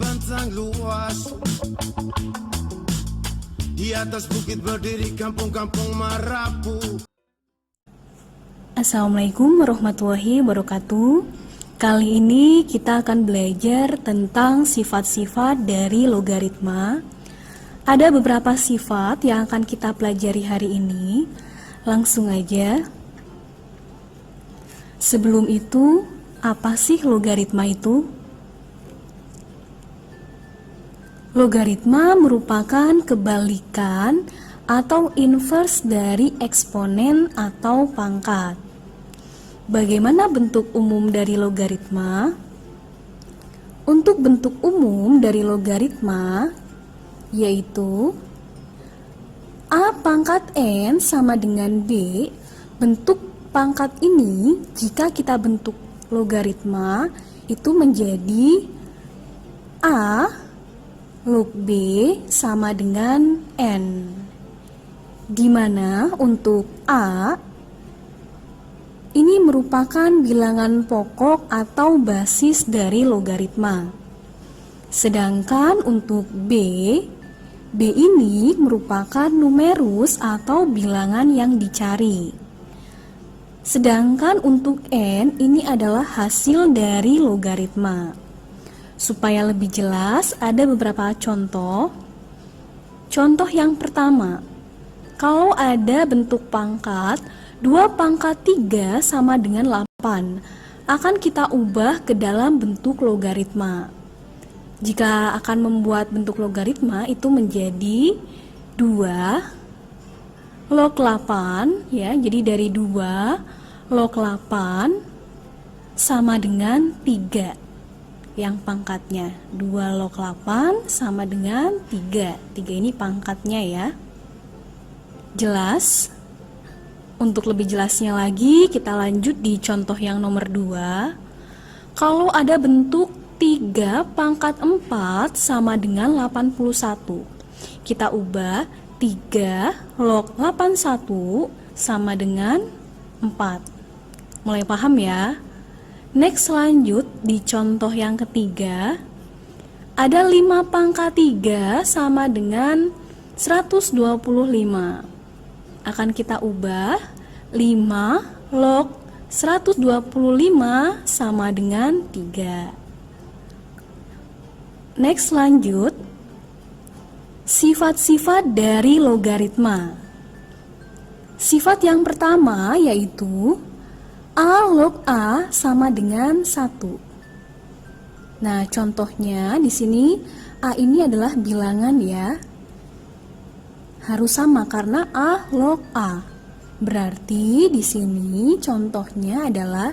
membentang luas. Di atas bukit berdiri kampung-kampung marapu. Assalamualaikum warahmatullahi wabarakatuh. Kali ini kita akan belajar tentang sifat-sifat dari logaritma. Ada beberapa sifat yang akan kita pelajari hari ini. Langsung aja. Sebelum itu, apa sih logaritma itu? Logaritma merupakan kebalikan atau inverse dari eksponen atau pangkat. Bagaimana bentuk umum dari logaritma? Untuk bentuk umum dari logaritma yaitu A pangkat N sama dengan B. Bentuk pangkat ini jika kita bentuk logaritma itu menjadi A log B sama dengan N, di mana untuk A ini merupakan bilangan pokok atau basis dari logaritma. Sedangkan untuk B ini merupakan numerus atau bilangan yang dicari. Sedangkan untuk N ini adalah hasil dari logaritma. Supaya lebih jelas, ada beberapa contoh. Contoh yang pertama, kalau ada bentuk pangkat 2 pangkat 3 sama dengan 8, akan kita ubah ke dalam bentuk logaritma. Jika akan membuat bentuk logaritma itu menjadi 2 log 8, ya, jadi dari 2 log 8 sama dengan 3. Yang pangkatnya 2 log 8 sama dengan 3. 3 ini pangkatnya ya. Jelas? Untuk lebih jelasnya lagi, kita lanjut di contoh yang nomor 2. Kalau ada bentuk 3 pangkat 4 sama dengan 81, kita ubah 3 log 81 sama dengan 4. Mulai paham ya? Next, lanjut di contoh yang ketiga. Ada 5 pangkat 3 sama dengan 125. Akan kita ubah 5 log 125 sama dengan 3. Next, lanjut. Sifat-sifat dari logaritma. Sifat yang pertama yaitu A log A sama dengan 1. Nah, contohnya di sini A ini adalah bilangan ya. Harus sama karena A log A. Berarti di sini contohnya adalah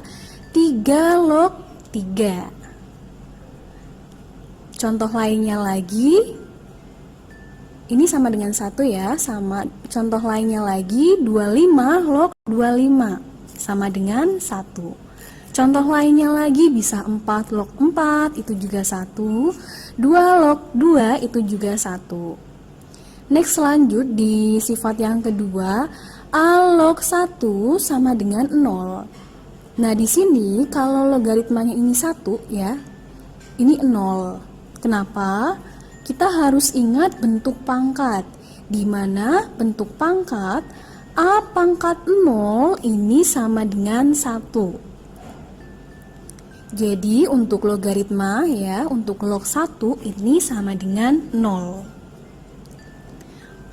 3 log 3. Contoh lainnya lagi, ini sama dengan 1 ya. Sama contoh lainnya lagi 25 log 25. Sama dengan 1. Contoh lainnya lagi bisa 4 log 4, itu juga 1. 2 log 2, itu juga 1. Next, lanjut di sifat yang kedua, A log 1 sama dengan 0. Nah, di sini kalau logaritmanya ini 1 ya, ini 0. Kenapa? Kita harus ingat bentuk pangkat, di mana bentuk pangkat A pangkat 0 ini sama dengan 1. Jadi untuk logaritma ya, untuk log 1 ini sama dengan 0.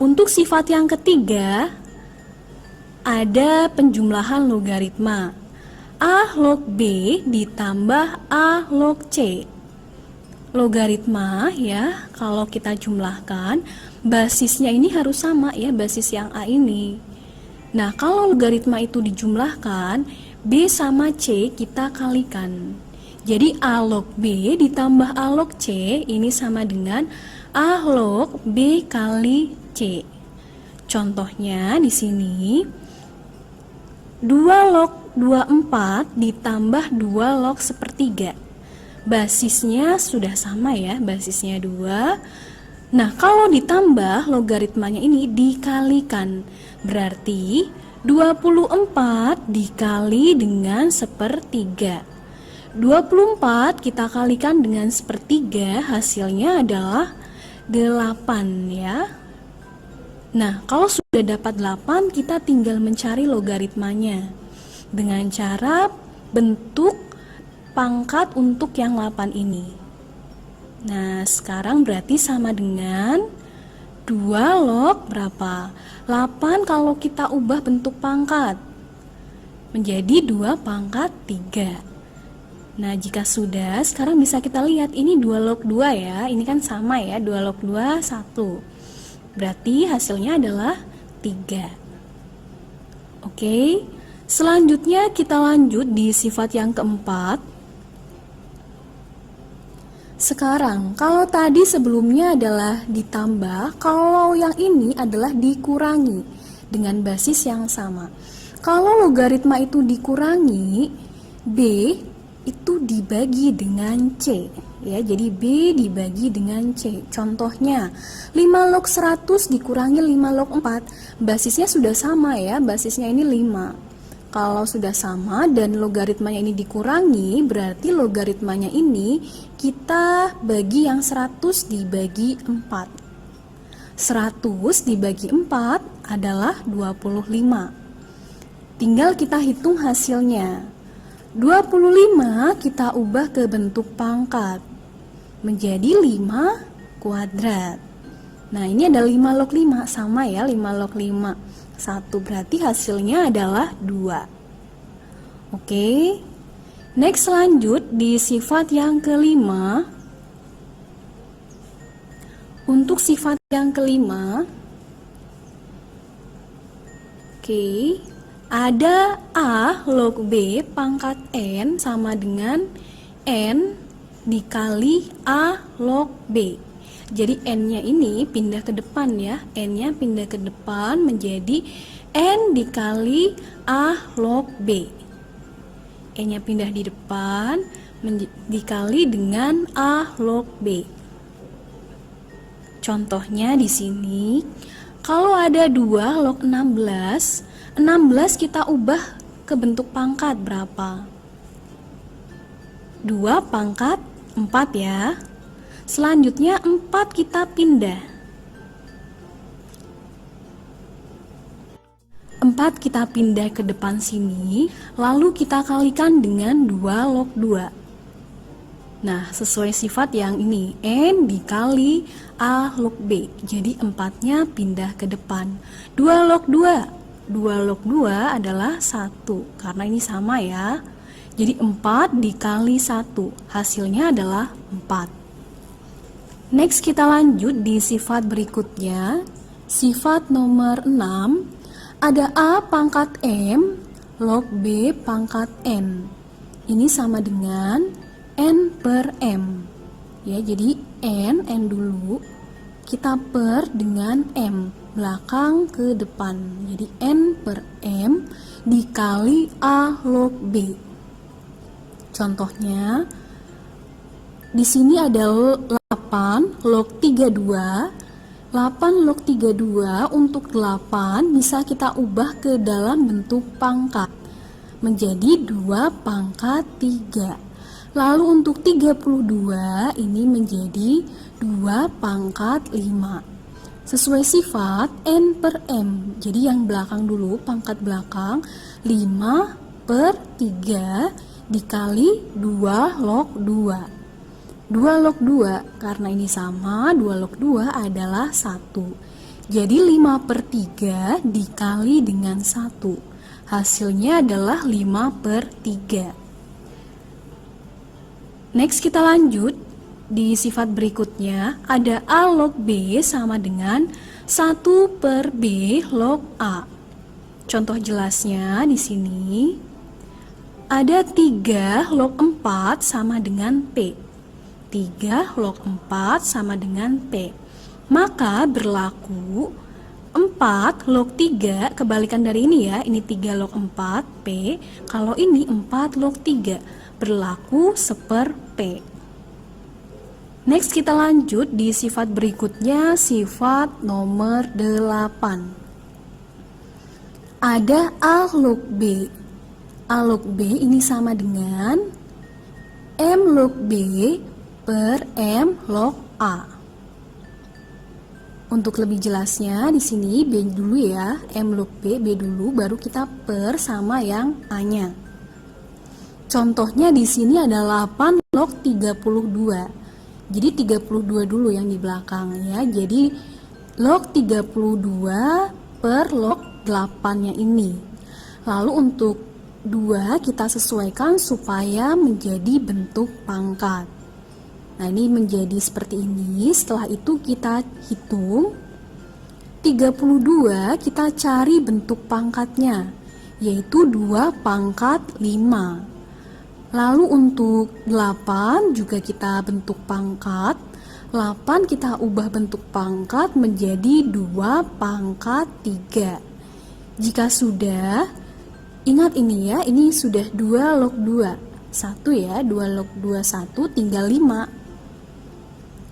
Untuk sifat yang ketiga, ada penjumlahan logaritma. A log B ditambah A log C. Logaritma ya, kalau kita jumlahkan, basisnya ini harus sama ya, basis yang A ini. Nah, kalau logaritma itu dijumlahkan, B sama C kita kalikan. Jadi A log B ditambah A log C ini sama dengan A log B kali C. Contohnya di sini 2 log 24 ditambah 2 log sepertiga. Basisnya sudah sama ya, basisnya 2. Nah, kalau ditambah logaritmanya ini dikalikan. Berarti 24 dikali dengan sepertiga. 24 kita kalikan dengan sepertiga, hasilnya adalah 8 ya. Nah, kalau sudah dapat 8, kita tinggal mencari logaritmanya dengan cara bentuk pangkat untuk yang 8 ini. Nah, sekarang berarti sama dengan 2 log berapa? 8 kalau kita ubah bentuk pangkat menjadi 2 pangkat 3. Nah, jika sudah, sekarang bisa kita lihat ini 2 log 2 ya. Ini kan sama ya, 2 log 2, 1. Berarti hasilnya adalah 3. Oke, selanjutnya kita lanjut di sifat yang keempat. Sekarang, kalau tadi sebelumnya adalah ditambah, kalau yang ini adalah dikurangi dengan basis yang sama. Kalau logaritma itu dikurangi, B itu dibagi dengan C ya, jadi B dibagi dengan C. Contohnya 5 log 100 dikurangi 5 log 4, basisnya sudah sama ya, basisnya ini 5. Kalau sudah sama dan logaritmanya ini dikurangi, berarti logaritmanya ini kita bagi yang 100 dibagi 4. 100 dibagi 4 adalah 25. Tinggal kita hitung hasilnya. 25 kita ubah ke bentuk pangkat menjadi 5 kuadrat. Nah, ini ada 5 log 5, sama ya, 5 log 5 1, berarti hasilnya adalah 2. Oke, next lanjut di sifat yang kelima. Untuk sifat yang kelima, oke, ada A log B pangkat N sama dengan N dikali A log B. Jadi N-nya ini pindah ke depan ya, N-nya pindah ke depan menjadi N dikali A log B. N-nya pindah di depan dikali dengan A log B. Contohnya di sini, kalau ada 2 log 16, 16 kita ubah ke bentuk pangkat berapa? 2 pangkat 4 ya. Selanjutnya 4 kita pindah. 4 kita pindah ke depan sini, lalu kita kalikan dengan 2 log 2. Nah, sesuai sifat yang ini, N dikali A log B. Jadi 4-nya pindah ke depan. 2 log 2. 2 log 2 adalah 1, karena ini sama ya. Jadi 4 dikali 1, hasilnya adalah 4. Next kita lanjut di sifat berikutnya. Sifat nomor 6, ada A pangkat M log B pangkat N. Ini sama dengan N per M. Ya, jadi N dulu, kita per dengan M, belakang ke depan. Jadi N per M dikali A log B. Contohnya, di sini ada 8 log 32. 8 log 32 untuk 8 bisa kita ubah ke dalam bentuk pangkat menjadi 2 pangkat 3. Lalu untuk 32 ini menjadi 2 pangkat 5. Sesuai sifat N per M. Jadi yang belakang dulu, pangkat belakang, 5 per 3 dikali 2 log 2. 2 log 2, karena ini sama, 2 log 2 adalah 1. Jadi 5 per 3 dikali dengan 1. Hasilnya adalah 5 per 3. Next kita lanjut. Di sifat berikutnya, ada A log B sama dengan 1 per B log A. Contoh jelasnya di sini, ada 3 log 4 sama dengan P. 3 log 4 sama dengan P. Maka berlaku 4 log 3, kebalikan dari ini ya, ini 3 log 4 P, kalau ini 4 log 3, berlaku seper P. Next kita lanjut di sifat berikutnya, sifat nomor 8. Ada A log B. A log B ini sama dengan M log B per M log A. Untuk lebih jelasnya di sini B dulu ya, M log B dulu, baru kita per sama yang A-nya. Contohnya di sini ada 8 log 32. Jadi 32 dulu yang di belakang ya. Jadi log 32 per log 8-nya ini. Lalu untuk 2 kita sesuaikan supaya menjadi bentuk pangkat. Nah, ini menjadi seperti ini. Setelah itu kita hitung 32, kita cari bentuk pangkatnya, yaitu 2 pangkat 5. Lalu untuk 8 juga kita bentuk pangkat. 8 kita ubah bentuk pangkat menjadi 2 pangkat 3. Jika sudah, ingat ini ya, ini sudah 2 log 2. 1 ya, 2 log 2 1 tinggal 5.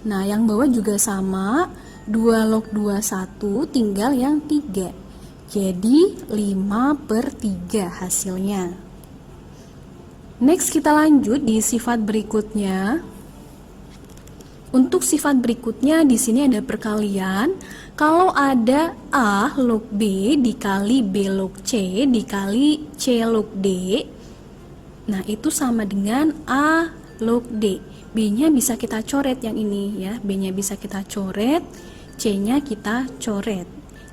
Nah, yang bawah juga sama, 2 log 2 1 tinggal yang 3. Jadi 5 per 3 hasilnya. Next kita lanjut di sifat berikutnya. Untuk sifat berikutnya di sini ada perkalian. Kalau ada A log B dikali B log C dikali C log D, nah itu sama dengan A log D. B-nya bisa kita coret yang ini ya, B-nya bisa kita coret, C-nya kita coret.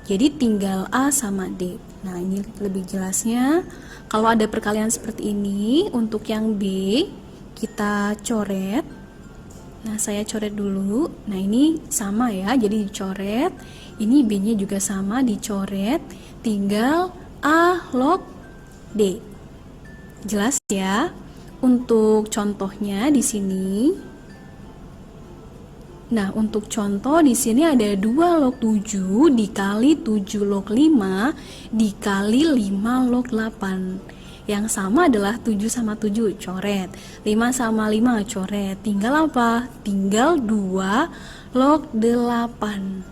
Jadi tinggal A sama D. Nah, ini lebih jelasnya. Kalau ada perkalian seperti ini, untuk yang B kita coret. Nah, saya coret dulu. Nah, ini sama ya, jadi dicoret. Ini B-nya juga sama, dicoret. Tinggal A log D. Jelas ya? Untuk contohnya di sini. Nah, untuk contoh di sini ada 2 log 7 dikali 7 log 5 dikali 5 log 8. Yang sama adalah 7 sama 7, coret. 5 sama 5, coret. Tinggal apa? Tinggal 2 log 8.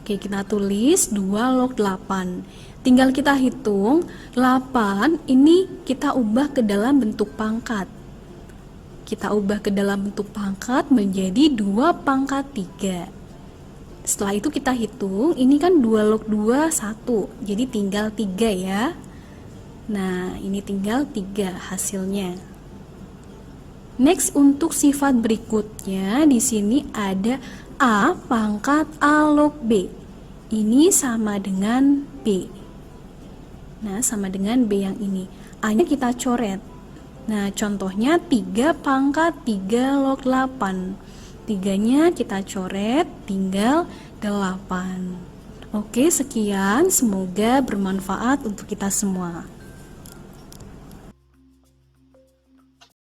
Oke, kita tulis 2 log 8. Tinggal kita hitung, 8 ini kita ubah ke dalam bentuk pangkat. Kita ubah ke dalam bentuk pangkat menjadi 2 pangkat 3. Setelah itu kita hitung, ini kan 2 log 2, 1. Jadi tinggal 3 ya. Nah, ini tinggal 3 hasilnya. Next, untuk sifat berikutnya, di sini ada A pangkat A log B. Ini sama dengan B. Nah, sama dengan B yang ini. A-nya kita coret. Nah, contohnya 3 pangkat 3 log 8. 3-nya kita coret, tinggal 8. Oke, sekian. Semoga bermanfaat untuk kita semua.